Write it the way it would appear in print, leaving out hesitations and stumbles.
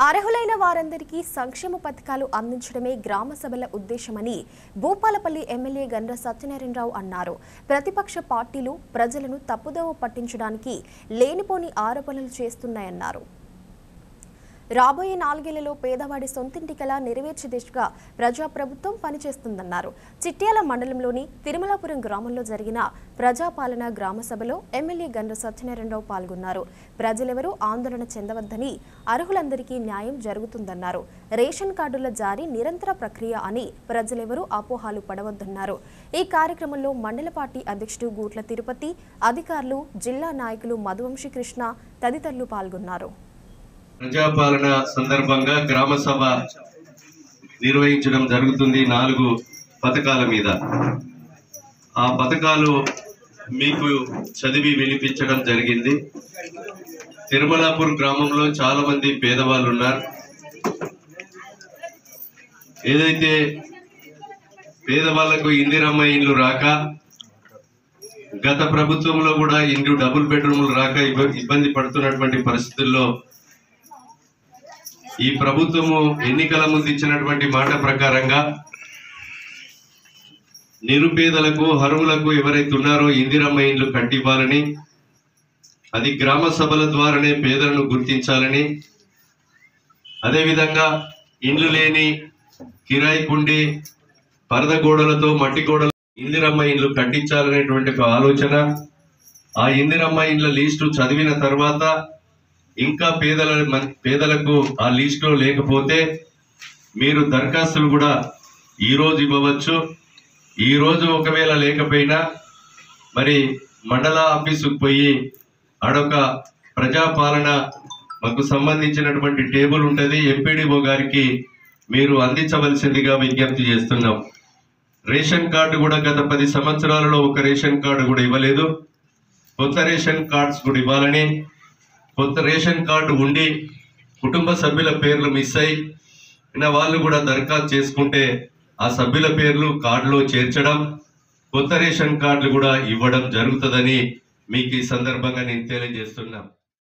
అర్హులైన వారందరికీ సంక్షేమ పథకాలు అందించడమే గ్రామ సభల ఉద్దేశమని భూపాలపల్లి ఎమ్మెల్యే గండ్ర సత్యనారాయణరావు అన్నారు. ప్రతిపక్ష పార్టీలు ప్రజలను తప్పుదోవ పట్టించడానికి లేనిపోని ఆరోపణలు చేస్తున్నాయన్నారు. రాబోయే 4 ఏళ్లలో పేదవాడి సొంతింటి కల నెరవేర్చే దిశగా ప్రజాప్రభుత్వం పనిచేస్తుందన్నారు. చిట్యాల మండలంలోని తిరుమలాపురం గ్రామంలో జరిగిన ప్రజాపాలన గ్రామ సభలో ఎమ్మెల్యే గండ్ర సత్యనారాయణరావు పాల్గొన్నారు. ప్రజలెవరూ ఆందోళన చెందవద్దని, అర్హులందరికీ న్యాయం జరుగుతుందన్నారు. రేషన్ కార్డుల జారీ నిరంతర ప్రక్రియ అని ప్రజలెవరూ అపోహలు పడవద్దన్నారు. ఈ కార్యక్రమంలో మండల పార్టీ అధ్యక్షుడు గూట్ల తిరుపతి, అధికారులు, జిల్లా నాయకులు మధువంశీ కృష్ణ తదితరులు పాల్గొన్నారు. ప్రజాపాలన సందర్భంగా గ్రామ సభ నిర్వహించడం జరుగుతుంది 4 పథకాల మీద. ఆ పథకాలు మీకు చదివి వినిపించడం జరిగింది. తిరుమలాపూర్ గ్రామంలో చాలా మంది పేదవాళ్ళు ఉన్నారు. ఏదైతే పేదవాళ్లకు ఇందిరమ్మ ఇండ్లు రాక, గత ప్రభుత్వంలో కూడా ఇండ్లు డబుల్ బెడ్రూమ్లు రాక ఇబ్బంది పడుతున్నటువంటి పరిస్థితుల్లో ఈ ప్రభుత్వము ఎన్నికల ముందు ఇచ్చినటువంటి మాట ప్రకారంగా నిరుపేదలకు, అర్హులకు ఎవరైతే ఉన్నారో ఇందిరమ్మ ఇండ్లు కట్టివ్వాలని, అది గ్రామ సభల ద్వారానే పేదలను గుర్తించాలని, అదేవిధంగా ఇండ్లు లేని కిరాయికుండి పరద గోడలతో మట్టి గోడలు ఇందిరమ్మ ఇండ్లు కట్టించాలనేటువంటి ఒక ఆలోచన. ఆ ఇందిరమ్మ ఇండ్ల లిస్టు చదివిన తర్వాత ఇంకా పేదలకు ఆ లిస్టులో లేకపోతే మీరు దరఖాస్తులు కూడా ఈరోజు ఇవ్వవచ్చు. ఈరోజు ఒకవేళ లేకపోయినా మరి మండల ఆఫీసుకు పోయి ఆడొక ప్రజాపాలన మాకు సంబంధించినటువంటి టేబుల్ ఉంటుంది, ఎంపీడీఓ గారికి మీరు అందించవలసిందిగా విజ్ఞప్తి చేస్తున్నాం. రేషన్ కార్డు కూడా గత 10 సంవత్సరాలలో ఒక రేషన్ కార్డు కూడా ఇవ్వలేదు. కొత్త రేషన్ కార్డ్స్ కూడా ఇవ్వాలని, కొత్త రేషన్ కార్డు ఉండి కుటుంబ సభ్యుల పేర్లు మిస్ అయిన వాళ్ళు కూడా దరఖాస్తు చేసుకుంటే ఆ సభ్యుల పేర్లు కార్డులో చేర్చడం, కొత్త రేషన్ కార్డులు కూడా ఇవ్వడం జరుగుతుందని మీకు ఈ సందర్భంగా నేను తెలియజేస్తున్నా.